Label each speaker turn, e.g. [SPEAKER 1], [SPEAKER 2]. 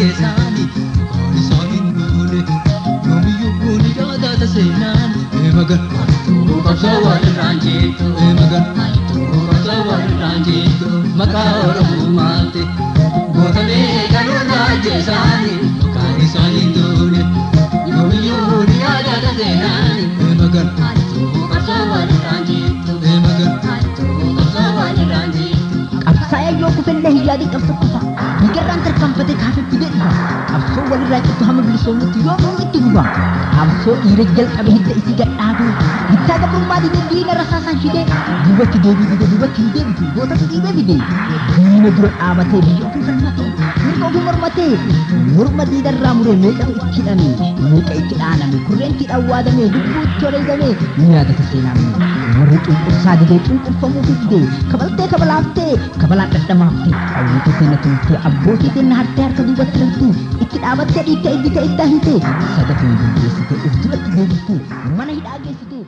[SPEAKER 1] keessani kan isaanin duune yoomiyyuu kun yaadata seenaan magan haituu qabsoo walirraan jirtu magan haituu qabsoo walirraan jirtu maqaa Oromummaatti goota meeqanurraa ajjeesani kan isaanin duune yoomiyyuu kun yaadata seenaan magan haituu qabsoo walirraan jirtu magan haituu qabsoo walirraan jirtu
[SPEAKER 2] Saya yo kufelle hiyadi qabsa kufa nigarran tarkanfate kaafetti dedha qabsoo walirraa cittu hama bilisoomutti yoo itti guba qabsoo dhiira jalqabe hidda isi gadhaabu hittaa gabrummaa dide diina rasaasan shide dubatti deebitu gootatu dhiibee fide diina dura dhaabatee biyya ofii falmate mirga ofii morma diidarraa muree meeqatu itti hidhame meeqa itti dhaaname kurreentii dhawwaadame lubbuutti wareegame ni yaadata seenaame warri cunqursaa didee cunqurfamuu fidde kabaltee kabalaaftee kabalaan dhadhamaaftee hawwiitu keenya tumtee abbootii keenya hartee harka duubatti laftuu itti dhaabattee dhiittee idditee itti hintee sadafee dindeessitee of duratti deebistee mana hidhaa geessitee